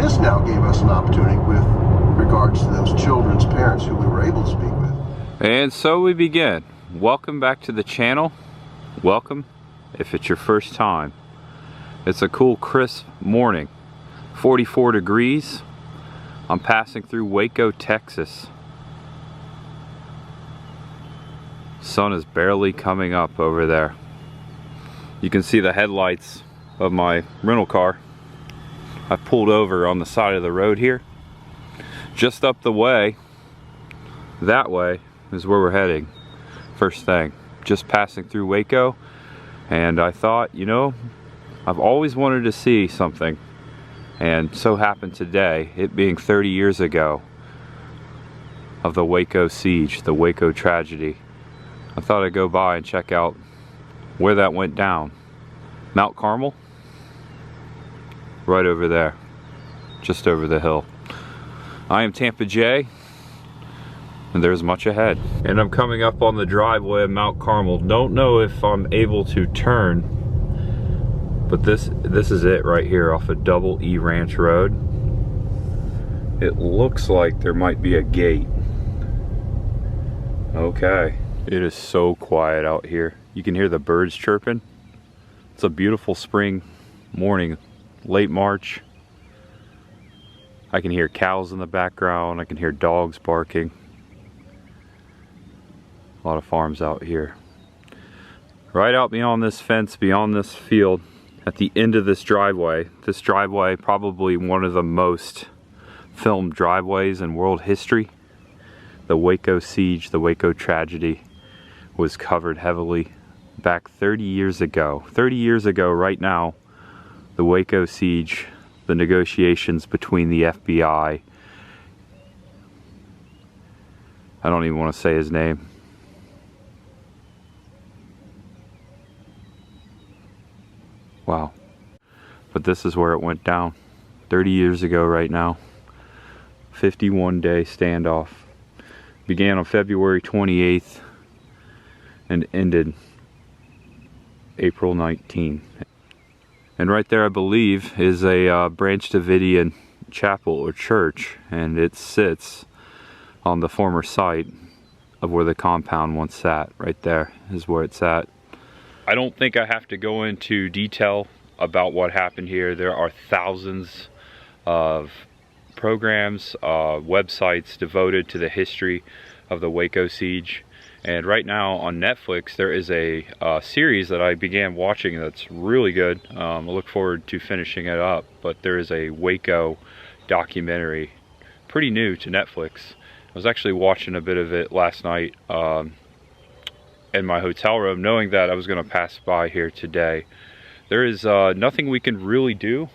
just now gave us an opportunity with regards to those children's parents who we were able to speak with. And so we begin. Welcome back to the channel. Welcome if it's your first time. It's a cool crisp morning, 44 degrees. I'm passing through Waco, Texas. Sun is barely coming up over there. You can see the headlights of my rental car. I pulled over on the side of the road here. Just up the way, that way is where we're heading. First thing, just passing through Waco, and I thought, you know, I've always wanted to see something, and so happened today, it being 30 years ago of the Waco siege, the Waco tragedy. I thought I'd go by and check out where that went down. Mount Carmel, right over there, just over the hill. I am Tampa J, and there's much ahead. And I'm coming up on the driveway of Mount Carmel. Don't know if I'm able to turn, but this is it right here off of Double E Ranch Road. It looks like there might be a gate. Okay. It is so quiet out here. You can hear the birds chirping. It's a beautiful spring morning, late March. I can hear cows in the background. I can hear dogs barking. A lot of farms out here. Right out beyond this fence, beyond this field, at the end of this driveway, probably one of the most filmed driveways in world history. The Waco siege, the Waco tragedy was covered heavily back 30 years ago. 30 years ago right now, the Waco siege, the negotiations between the FBI, I don't even want to say his name. Wow. But this is where it went down. 30 years ago right now. 51-day standoff. Began on February 28th and ended April 19th. And right there, I believe, is a Branch Davidian chapel or church, and it sits on the former site of where the compound once sat. Right there is where it's at. I don't think I have to go into detail about what happened here. There are thousands of programs, websites devoted to the history of the Waco siege. And right now on Netflix, there is a series that I began watching that's really good. I look forward to finishing it up, but there is a Waco documentary, pretty new to Netflix. I was actually watching a bit of it last night in my hotel room, knowing that I was going to pass by here today. There is nothing we can really do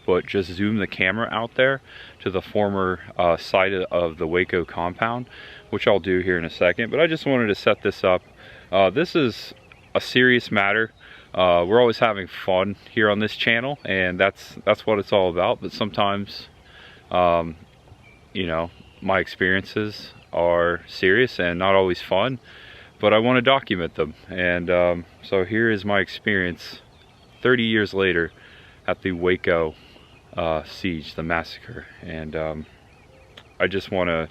but just zoom the camera out there to the former site of the Waco compound, which I'll do here in a second. But I just wanted to set this up. This is a serious matter. We're always having fun here on this channel, and that's what it's all about. But sometimes, you know, my experiences are serious and not always fun, but I want to document them. And so here is my experience 30 years later at the Waco siege, the massacre. And I just want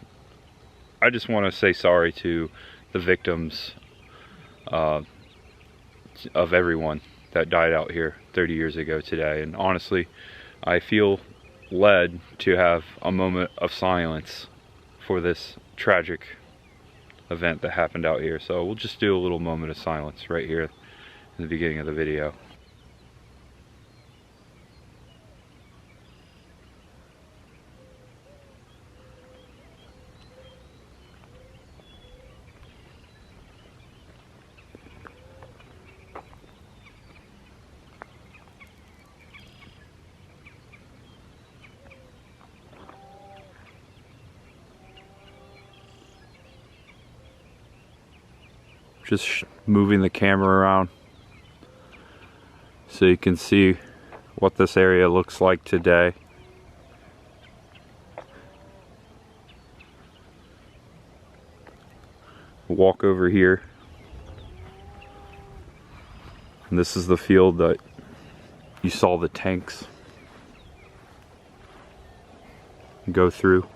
to say sorry to the victims of everyone that died out here 30 years ago today. And honestly, I feel led to have a moment of silence for this tragic event that happened out here. So we'll just do a little moment of silence right here in the beginning of the video. Just moving the camera around so you can see what this area looks like today. Walk over here, and this is the field that you saw the tanks go through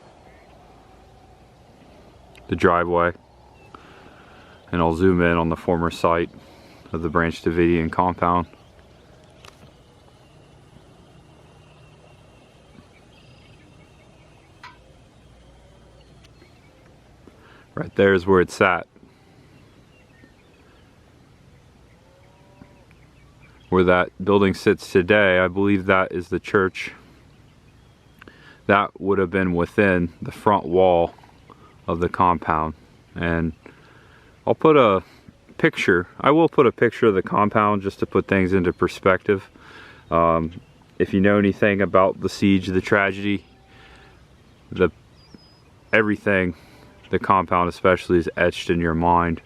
the driveway, and I'll zoom in on the former site of the Branch Davidian Compound. Right there is where it sat. Where that building sits today, I believe that is the church. That would have been within the front wall of the compound. And I'll put a picture, I will put a picture of the compound just to put things into perspective. If you know anything about the siege, the tragedy, everything, the compound especially, is etched in your mind.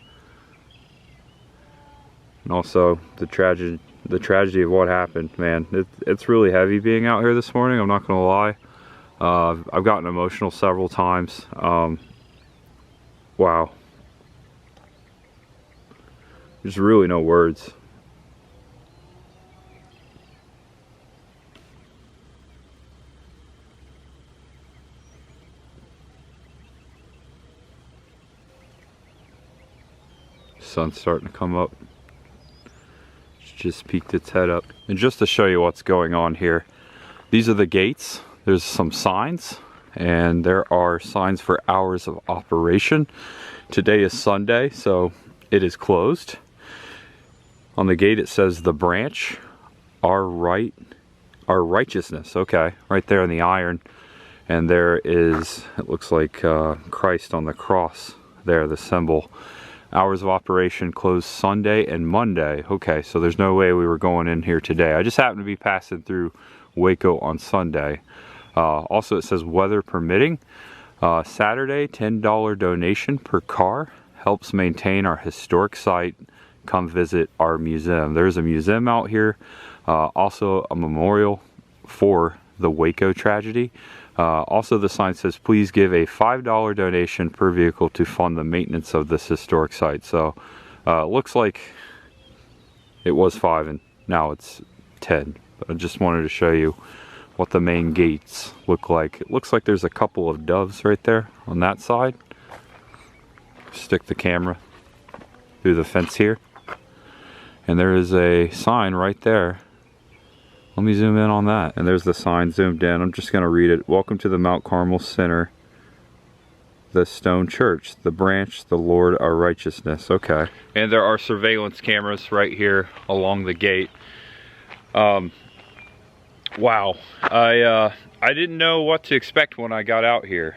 And also the tragedy of what happened, man. It's really heavy being out here this morning, I'm not gonna lie. I've gotten emotional several times. Wow. There's really no words. Sun's starting to come up. It's just peeked its head up. And just to show you what's going on here, these are the gates. There's some signs, and there are signs for hours of operation. Today is Sunday, so it is closed. On the gate it says the branch, our righteousness. Okay, right there in the iron. And there is, it looks like Christ on the cross there, the symbol. Hours of operation closed Sunday and Monday. Okay, so there's no way we were going in here today. I just happened to be passing through Waco on Sunday. Also it says weather permitting. Saturday, $10 donation per car helps maintain our historic site. Come visit our museum. There's a museum out here, also a memorial for the Waco tragedy. Also the sign says please give a $5 donation per vehicle to fund the maintenance of this historic site. So it looks like it was 5 and now it's 10. But I just wanted to show you what the main gates look like. It looks like there's a couple of doves right there on that side. Stick the camera through the fence here. And there is a sign right there. Let me zoom in on that. And there's the sign zoomed in. I'm just gonna read it. Welcome to the Mount Carmel Center, the Stone Church, the Branch, the Lord our righteousness. Okay. And there are surveillance cameras right here along the gate. Wow. I didn't know what to expect when I got out here.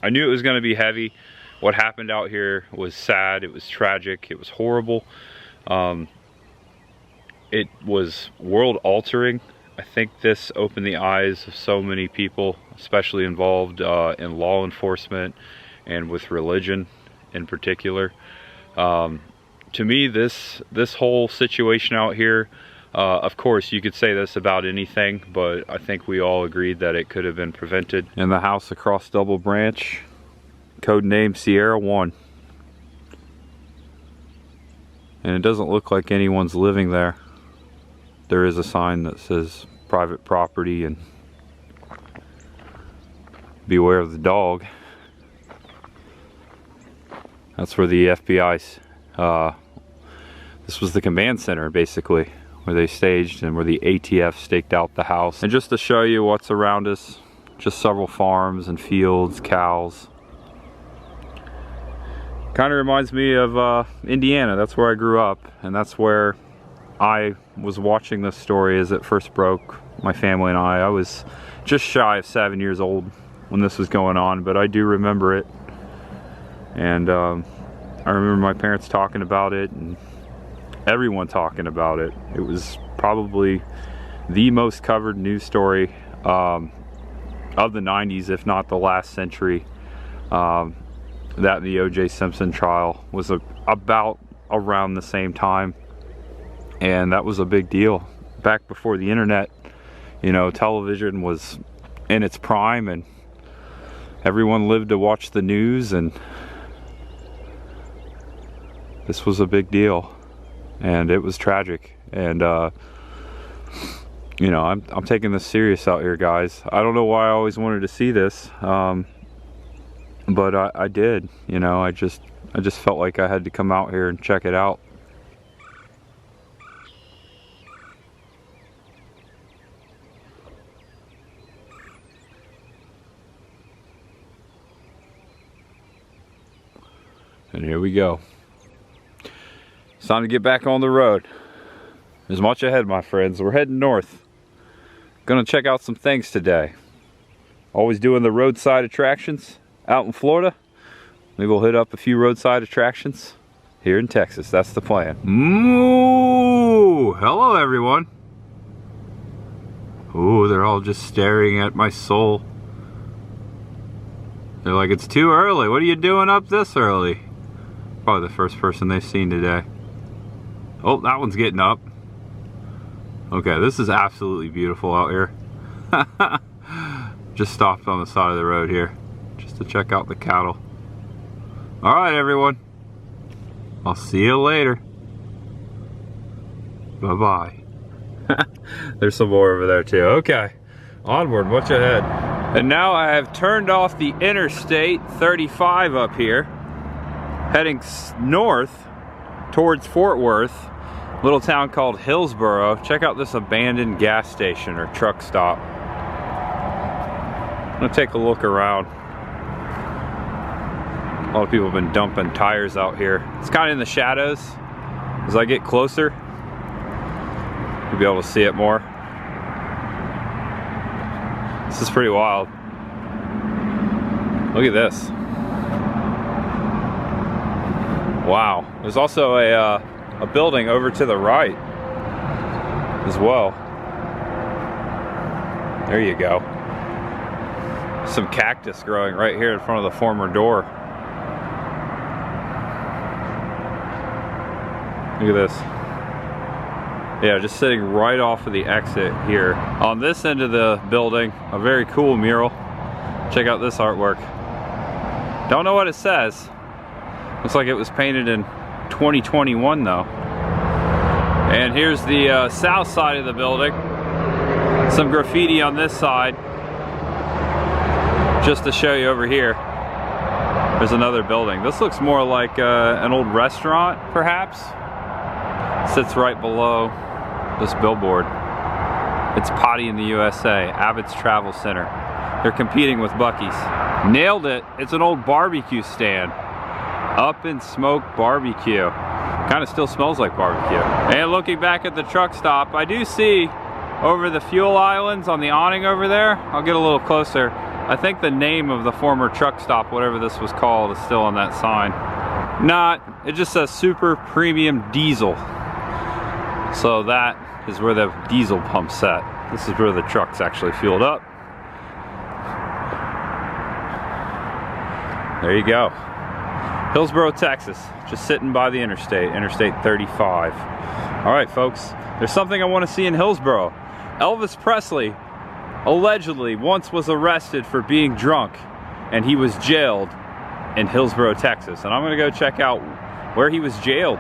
I knew it was gonna be heavy. What happened out here was sad, it was tragic, it was horrible. It was world altering. I think this opened the eyes of so many people, especially involved in law enforcement and with religion in particular. To me, this whole situation out here, of course you could say this about anything, but I think we all agreed that it could have been prevented. And the house across Double Branch, code name Sierra 1. And it doesn't look like anyone's living there. There is a sign that says private property and beware of the dog. That's where the FBI's, this was the command center basically, where they staged and where the ATF staked out the house. And just to show you what's around us, just several farms and fields, cows. Kind of reminds me of Indiana. That's where I grew up, and that's where I was watching this story as it first broke. My family and I was just shy of 7 years old when this was going on, but I do remember it. And I remember my parents talking about it and everyone talking about it. It was probably the most covered news story of the 90s, if not the last century. That the O.J. Simpson trial was about around the same time, and that was a big deal. Back before the internet, you know, television was in its prime and everyone lived to watch the news, and this was a big deal and it was tragic. And you know, I'm taking this serious out here, guys. I don't know why I always wanted to see this, but I did. You know, I just felt like I had to come out here and check it out. And here we go. It's time to get back on the road. There's much ahead, my friends. We're heading north. Gonna check out some things today. Always doing the roadside attractions out in Florida. Maybe we'll hit up a few roadside attractions here in Texas. That's the plan. Ooh, hello everyone. Ooh, they're all just staring at my soul. They're like, it's too early. What are you doing up this early? Probably the first person they've seen today. Oh, that one's getting up. Okay, this is absolutely beautiful out here. Just stopped on the side of the road here just to check out the cattle. All right, everyone. I'll see you later. Bye-bye. There's some more over there too. Okay, onward, much ahead. And now I have turned off the Interstate 35 up here, heading north towards Fort Worth, a little town called Hillsboro. Check out this abandoned gas station or truck stop. I'm gonna take a look around. A lot of people have been dumping tires out here. It's kind of in the shadows. As I get closer, you'll be able to see it more. This is pretty wild. Look at this. Wow. There's also a building over to the right as well. There you go. Some cactus growing right here in front of the former door. Look at this. Yeah, just sitting right off of the exit here. On this end of the building, a very cool mural. Check out this artwork. Don't know what it says. Looks like it was painted in 2021 though. And here's the south side of the building. Some graffiti on this side. Just to show you over here. There's another building. This looks more like an old restaurant, perhaps. Sits right below this billboard. It's Potty in the USA, Abbott's Travel Center. They're competing with Buc-ee's. Nailed it. It's an old barbecue stand. Up in Smoke Barbecue. Kind of still smells like barbecue. And looking back at the truck stop, I do see over the fuel islands on the awning over there. I'll get a little closer. I think the name of the former truck stop, whatever this was called, is still on that sign. Not, it just says Super Premium Diesel. So that is where the diesel pump's set. This is where the truck's actually fueled up. There you go. Hillsboro, Texas, just sitting by the interstate, Interstate 35. All right, folks, there's something I want to see in Hillsboro. Elvis Presley allegedly once was arrested for being drunk, and he was jailed in Hillsboro, Texas. And I'm gonna go check out where he was jailed.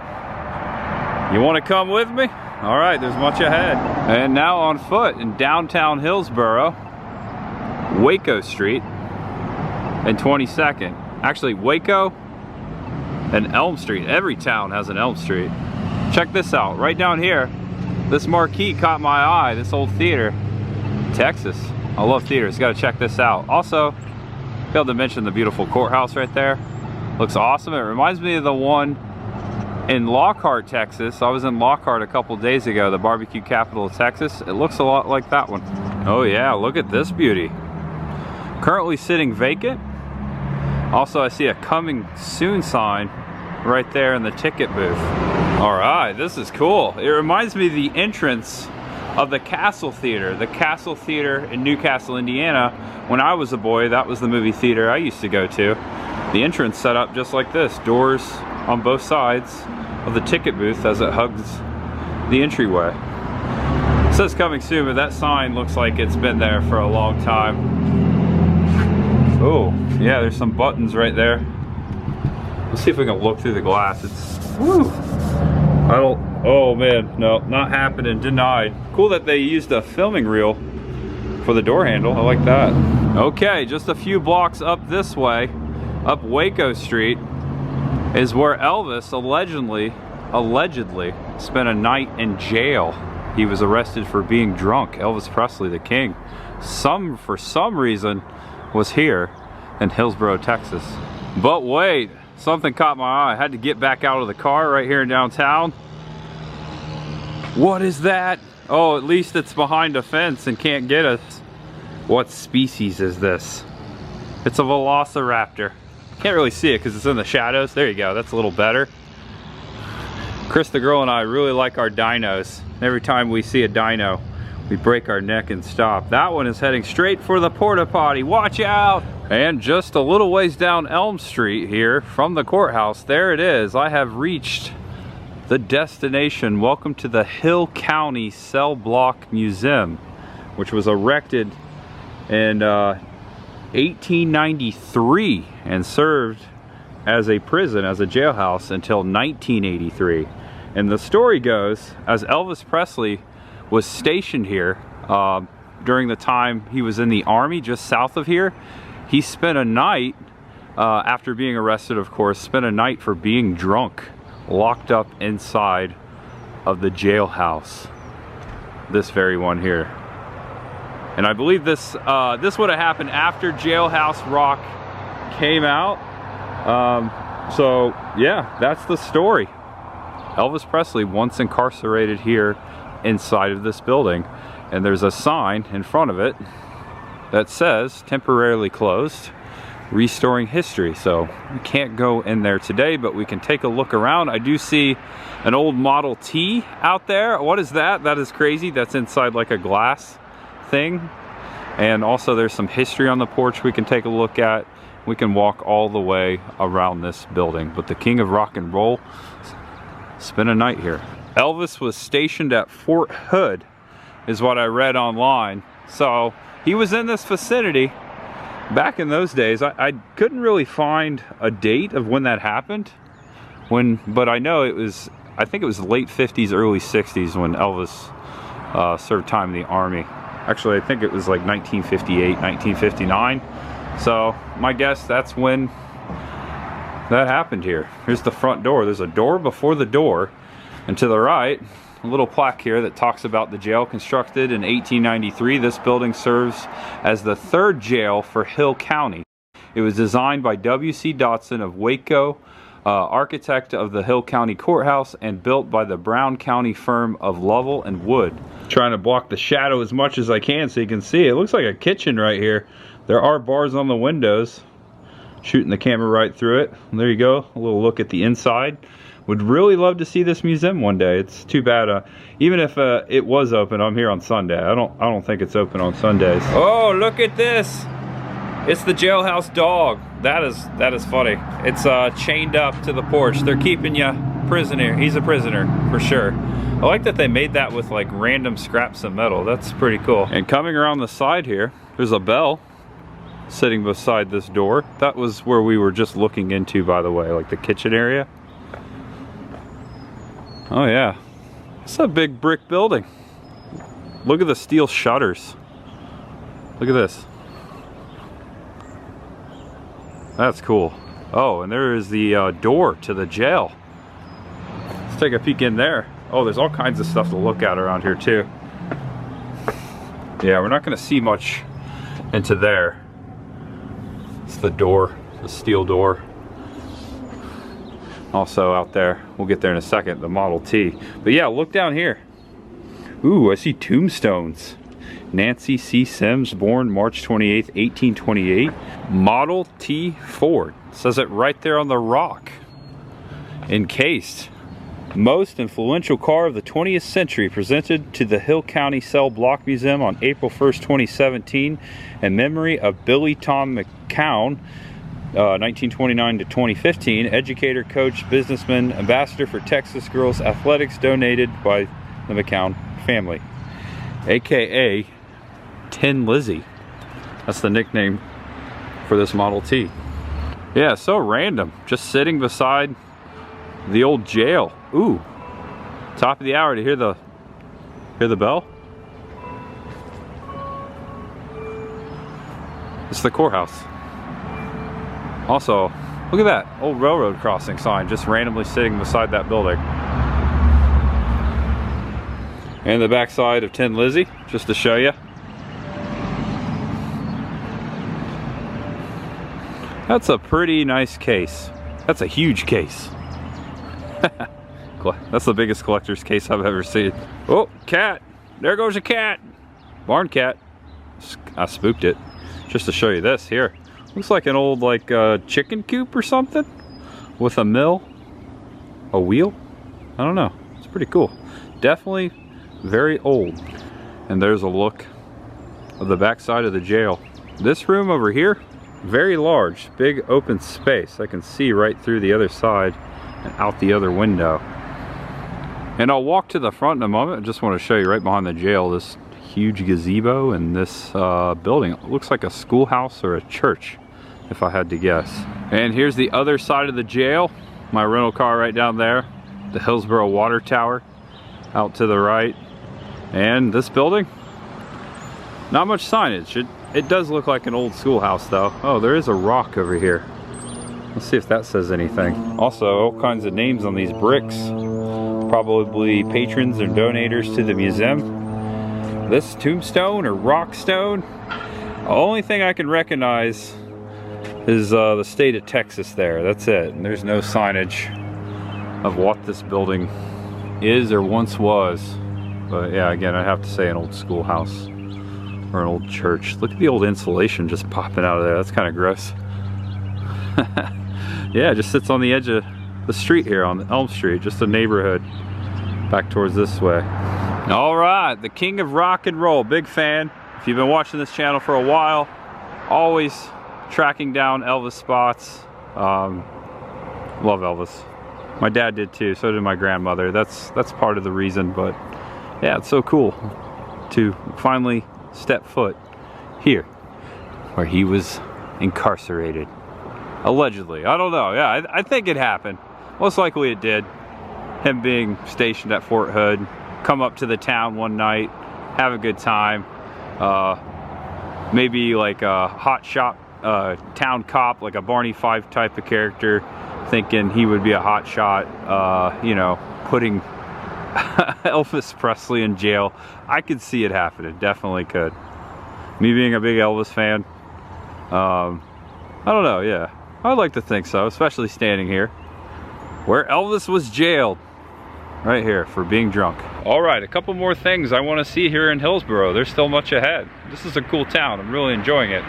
You wanna come with me? All right, there's much ahead. And now on foot in downtown Hillsboro, Waco Street and 22nd. Actually, Waco and Elm Street. Every town has an Elm Street. Check this out, right down here. This marquee caught my eye, this old theater. Texas. I love theaters, gotta check this out. Also, failed to mention the beautiful courthouse right there. Looks awesome. It reminds me of the one in Lockhart, Texas. I was in Lockhart a couple days ago, the barbecue capital of Texas. It looks a lot like that one. Oh yeah, look at this beauty. Currently sitting vacant. Also, I see a coming soon sign right there in the ticket booth. All right, this is cool. It reminds me of the entrance of the Castle Theater. The Castle Theater in Newcastle, Indiana. When I was a boy, that was the movie theater I used to go to. The entrance set up just like this. Doors on both sides of the ticket booth as it hugs the entryway. It says coming soon, but that sign looks like it's been there for a long time. Oh, yeah, there's some buttons right there. Let's see if we can look through the glass. It's, woo, Oh man, no, not happening, denied. Cool that they used a filming reel for the door handle, I like that. Okay, just a few blocks up this way, up Waco Street, is where Elvis allegedly spent a night in jail. He was arrested for being drunk. Elvis Presley, the king, for some reason was here in Hillsboro, Texas. But wait, something caught my eye. I had to get back out of the car right here in downtown. What is that? Oh, at least it's behind a fence and can't get us. What species is this? It's a Velociraptor. Can't really see it because it's in the shadows. There you go, that's a little better. Chris the girl and I really like our dinos. Every time we see a dino, we break our neck and stop. That one is heading straight for the porta potty. Watch out! And just a little ways down Elm Street here from the courthouse, there it is. I have reached the destination. Welcome to the Hill County Cell Block Museum, which was erected in 1893 and served as a prison, as a jailhouse until 1983. And the story goes, as Elvis Presley was stationed here during the time he was in the army just south of here, he spent a night, after being arrested of course, spent a night for being drunk, locked up inside of the jailhouse. This very one here. And I believe this would have happened after Jailhouse Rock came out. So yeah, that's the story. Elvis Presley once incarcerated here inside of this building, and there's a sign in front of it that says temporarily closed, restoring history. So we can't go in there today, but we can take a look around. I do see an old Model T out there. What is that? That is crazy. That's inside like a glass thing. And also there's some history on the porch we can take a look at. We can walk all the way around this building. But the king of rock and roll spent a night here. Elvis was stationed at Fort Hood, is what I read online. So he was in this vicinity back in those days. I couldn't really find a date of when that happened. But I know I think it was late 50s, early 60s when Elvis served time in the army. Actually, I think it was like 1958, 1959. So my guess that's when that happened here. Here's the front door. There's a door before the door, and to the right, a little plaque here that talks about the jail constructed in 1893. This building serves as the third jail for Hill County. It was designed by W.C. Dotson of Waco, architect of the Hill County Courthouse, and built by the Brown County firm of Lovell and Wood. Trying to block the shadow as much as I can so you can see. It looks like a kitchen right here. There are bars on the windows. Shooting the camera right through it. And there you go, a little look at the inside. Would really love to see this museum one day. It's too bad, even if it was open, I'm here on Sunday. I don't think it's open on Sundays. Oh, look at this! It's the jailhouse dog. That is funny. It's chained up to the porch. They're keeping you prisoner. He's a prisoner for sure. I like that they made that with like random scraps of metal. That's pretty cool. And coming around the side here, there's a bell sitting beside this door. That was where we were just looking into, by the way, like the kitchen area. Oh yeah, it's a big brick building. Look at the steel shutters. Look at this. That's cool. Oh, and there is the door to the jail. Let's take a peek in there. Oh, there's all kinds of stuff to look at around here too. Yeah, we're not gonna see much into there. It's the door, the steel door. Also out there, we'll get there in a second, the Model T. But yeah, look down here. Ooh, I see tombstones. Nancy C. Sims, born March 28th, 1828. Model T Ford. Says it right there on the rock. Encased. Most influential car of the 20th century, presented to the Hill County Cell Block Museum on April 1st, 2017, in memory of Billy Tom McCown, 1929 to 2015, educator, coach, businessman, ambassador for Texas Girls Athletics, donated by the McCown family, aka Tin Lizzie. That's the nickname for this Model T. Yeah, so random, just sitting beside the old jail. Ooh, Top of the hour. To hear the bell? It's the courthouse. Also, look at that old railroad crossing sign just randomly sitting beside that building. And the backside of Tin Lizzie, just to show you. That's a pretty nice case. That's a huge case. That's the biggest collector's case I've ever seen. Oh, cat. There goes a cat. Barn cat. I spooked it. Just to show you this here. Looks like an old chicken coop or something. With a mill. A wheel. I don't know. It's pretty cool. Definitely very old. And there's a look of the backside of the jail. This room over here, very large. Big open space. I can see right through the other side and out the other window. And I'll walk to the front in a moment. I just want to show you right behind the jail this huge gazebo and this building. It looks like a schoolhouse or a church, if I had to guess. And here's the other side of the jail. My rental car right down there. The Hillsboro water tower out to the right. And this building, not much signage. It does look like an old schoolhouse though. Oh, there is a rock over here. Let's see if that says anything. Also, all kinds of names on these bricks. Probably patrons or donators to the museum. This tombstone or rock stone, the only thing I can recognize is the state of Texas there. That's it. And there's no signage of what this building is or once was. But yeah, again, I'd have to say an old schoolhouse or an old church. Look at the old insulation just popping out of there. That's kind of gross. Yeah, it just sits on the edge of the street here on Elm Street, just a neighborhood back towards this way. All right, the king of rock and roll, big fan. If you've been watching this channel for a while, always tracking down Elvis spots. Love Elvis. My dad did too, so did my grandmother. That's part of the reason, but yeah, it's so cool to finally step foot here where he was incarcerated. Allegedly, I don't know. Yeah, I think it happened. Most likely it did. Him being stationed at Fort Hood, come up to the town one night, have a good time. Maybe like a hot shot town cop, like a Barney Fife type of character, thinking he would be a hot shot, you know, putting Elvis Presley in jail. I could see it happening, definitely could. Me being a big Elvis fan, I don't know, yeah. I'd like to think so, especially standing here where Elvis was jailed. Right here for being drunk. All right, a couple more things I want to see here in Hillsboro. There's still much ahead. This is a cool town. I'm really enjoying it.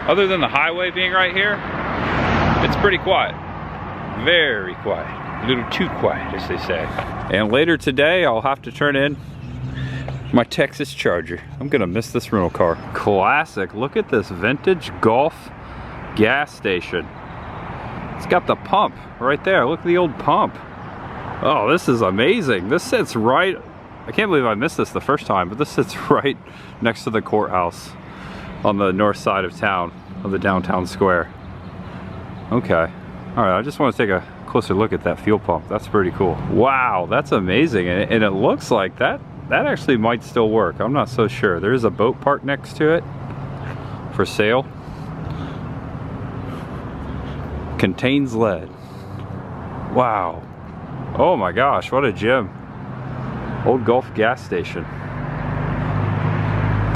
Other than the highway being right here, it's pretty quiet. Very quiet. A little too quiet, as they say. And later today, I'll have to turn in my Texas Charger. I'm gonna miss this rental car. Classic. Look at this vintage Gulf gas station. It's got the pump right there. Look at the old pump. Oh, this is amazing. This sits right, I can't believe I missed this the first time, but this sits right next to the courthouse on the north side of town, of the downtown square. Okay. All right, I just want to take a closer look at that fuel pump. That's pretty cool. Wow, that's amazing. And it looks like that actually might still work. I'm not so sure. There is a boat parked next to it for sale. Contains lead. Wow. Oh my gosh, what a gem. Old Gulf gas station.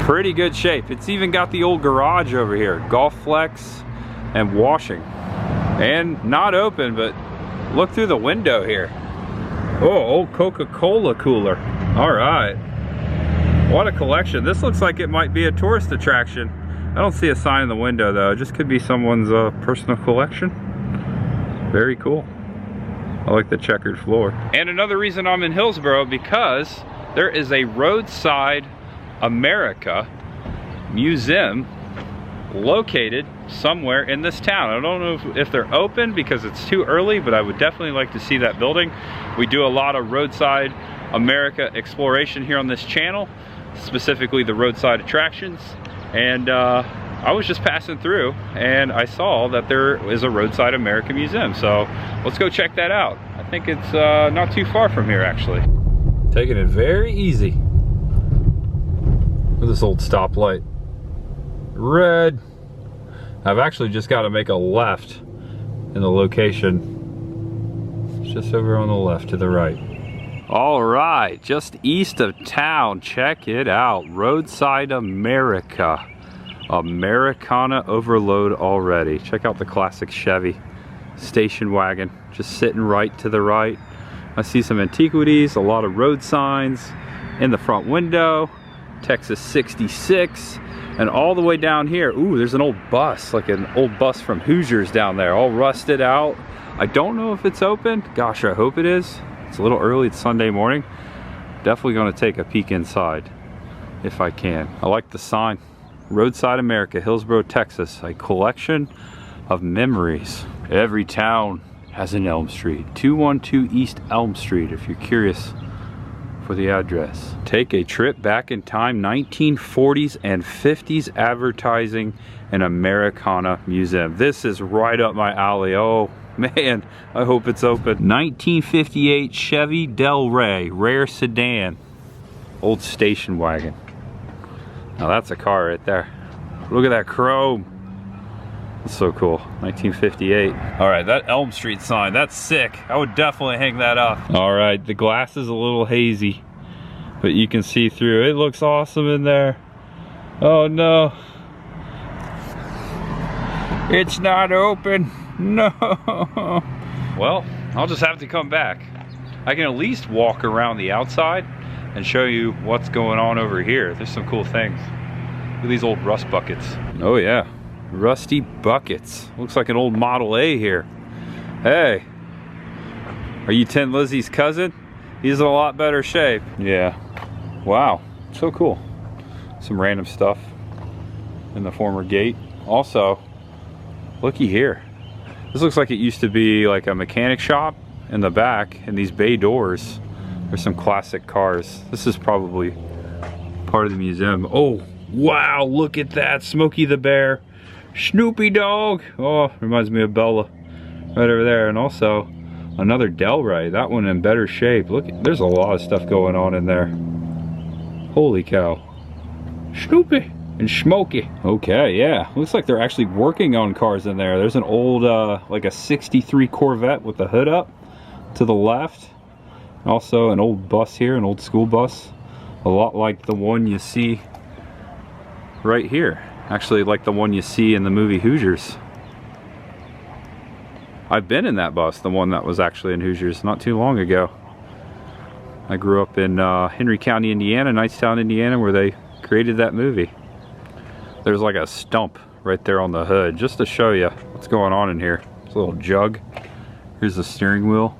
Pretty good shape. It's even got the old garage over here. Golf flex and washing. And not open, but look through the window here. Oh, old Coca-Cola cooler. All right. What a collection. This looks like it might be a tourist attraction. I don't see a sign in the window though. It just could be someone's personal collection. Very cool. I like the checkered floor. And another reason I'm in Hillsboro, because there is a Roadside America museum located somewhere in this town. I don't know if they're open because it's too early, but I would definitely like to see that building. We do a lot of Roadside America exploration here on this channel, specifically the roadside attractions. And I was just passing through and I saw that there is a Roadside America museum. So let's go check that out. I think it's not too far from here actually. Taking it very easy. Look at this old stoplight. Red. I've actually just got to make a left in the location. It's just over on the left to the right. All right, just east of town. Check it out. Roadside America. Americana overload already. Check out the classic Chevy station wagon. Just sitting right to the right. I see some antiquities, a lot of road signs in the front window. Texas 66. And all the way down here, ooh, there's an old bus, like an old bus from Hoosiers down there, all rusted out. I don't know if it's open. Gosh, I hope it is. It's a little early, it's Sunday morning. Definitely gonna take a peek inside if I can. I like the sign. Roadside America, Hillsboro, Texas, a collection of memories. Every town has an Elm Street. 212 East Elm Street, if you're curious for the address. Take a trip back in time, 1940s and 50s advertising and Americana Museum. This is right up my alley. Oh man, I hope it's open. 1958 Chevy Del Rey, rare sedan, old station wagon. Now that's a car right there. Look at that chrome. That's so cool. 1958. All right, that Elm Street sign, that's sick. I would definitely hang that up. All right, the glass is a little hazy, but you can see through. It looks awesome in there. Oh no. It's not open. No. Well, I'll just have to come back. I can at least walk around the outside and show you what's going on over here. There's some cool things. Look at these old rust buckets. Oh yeah. Rusty buckets. Looks like an old Model A here. Hey, are you Tin Lizzy's cousin? He's in a lot better shape. Yeah. Wow, so cool. Some random stuff in the former gate. Also, looky here. This looks like it used to be like a mechanic shop in the back, and these bay doors. There's some classic cars. This is probably part of the museum. Oh, wow, look at that. Smokey the Bear. Snoopy Dog. Oh, reminds me of Bella right over there. And also another Del Rey, that one in better shape. Look, there's a lot of stuff going on in there. Holy cow. Snoopy and Smokey. Okay, yeah, looks like they're actually working on cars in there. There's an old like a 63 Corvette with the hood up to the left. Also an old bus here, an old school bus, a lot like the one you see right here. Actually, like the one you see in the movie Hoosiers. I've been in that bus, the one that was actually in Hoosiers, not too long ago. I grew up in Henry County, Indiana, Knightstown, Indiana, where they created that movie. There's like a stump right there on the hood, just to show you what's going on in here. It's a little jug. Here's the steering wheel.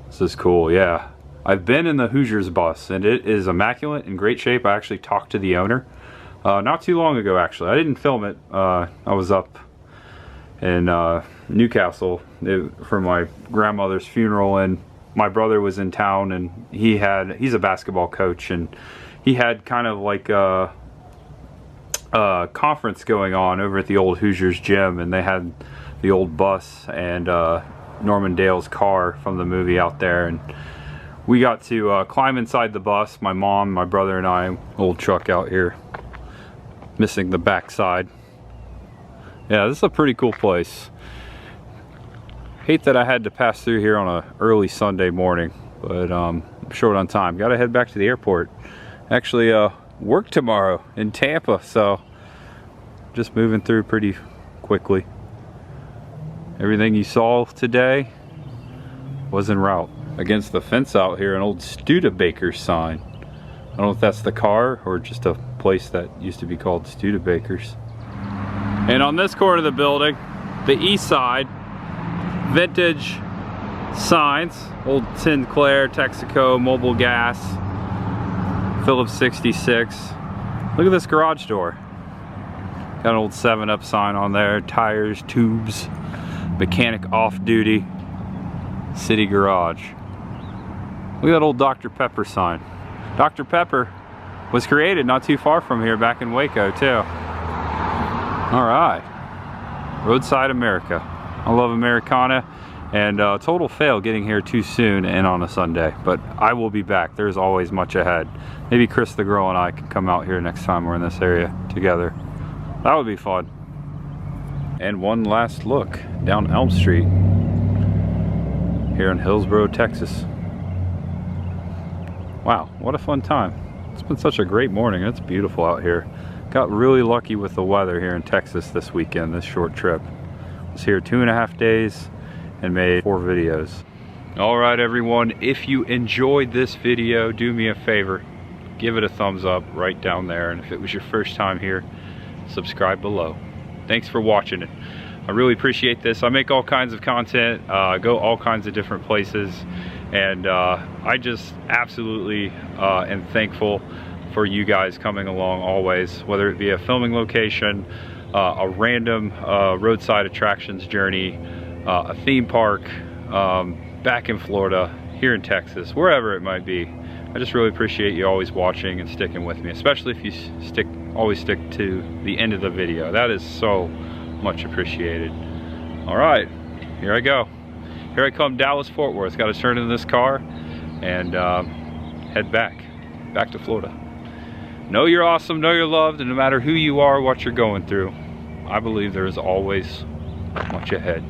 This is cool, yeah. I've been in the Hoosiers bus, and it is immaculate, in great shape. I actually talked to the owner. Not too long ago, actually. I didn't film it. I was up in Newcastle for my grandmother's funeral, and my brother was in town, and he's a basketball coach, and he had kind of like a conference going on over at the old Hoosiers gym, and they had the old bus and Norman Dale's car from the movie out there, and we got to climb inside the bus, my mom, my brother, and I. Old truck out here. Missing the backside. Yeah, this is a pretty cool place. Hate that I had to pass through here on an early Sunday morning, but I'm short on time. Gotta head back to the airport. Actually, work tomorrow in Tampa, so just moving through pretty quickly. Everything you saw today was en route. Against the fence out here, an old Studebaker sign. I don't know if that's the car or just a place that used to be called Studebaker's. And on this corner of the building, the east side, vintage signs, old Sinclair, Texaco, Mobile Gas, Phillips 66. Look at this garage door. Got an old 7-Up sign on there, tires, tubes, mechanic off duty, city garage. Look at that old Dr. Pepper sign. Dr. Pepper was created not too far from here, back in Waco too. All right, Roadside America. I love Americana. And total fail getting here too soon and on a Sunday, but I will be back. There's always much ahead. Maybe Chris the girl and I can come out here next time we're in this area together. That would be fun. And one last look down Elm Street here in Hillsboro, Texas. Wow, what a fun time. It's been such a great morning. It's beautiful out here. Got really lucky with the weather here in Texas this weekend, this short trip. Was here 2.5 days and made 4 videos. All right, everyone, if you enjoyed this video, do me a favor, give it a thumbs up right down there. And if it was your first time here, subscribe below. Thanks for watching it. I really appreciate this. I make all kinds of content, go all kinds of different places, and I just absolutely am thankful for you guys coming along always, whether it be a filming location, a random roadside attractions journey, a theme park, back in Florida, here in Texas, wherever it might be. I just really appreciate you always watching and sticking with me, especially if you always stick to the end of the video. That is so much appreciated. All right, here I go. Here I come, Dallas, Fort Worth. Got to turn in this car and head back to Florida. Know you're awesome, know you're loved, and no matter who you are, what you're going through, I believe there is always much ahead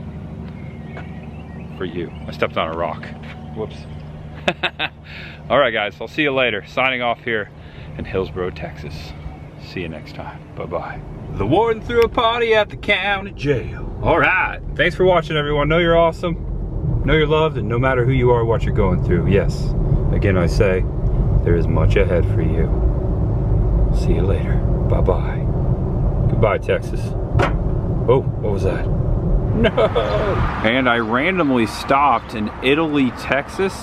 for you. I stepped on a rock. Whoops. All right, guys, I'll see you later. Signing off here in Hillsboro, Texas. See you next time. Bye-bye. The warden threw a party at the county jail. All right. Thanks for watching, everyone. Know you're awesome, know you're loved, and no matter who you are, what you're going through, yes, again I say, there is much ahead for you. See you later. Bye-bye. Goodbye, Texas. Oh, what was that? No! And I randomly stopped in Italy, Texas.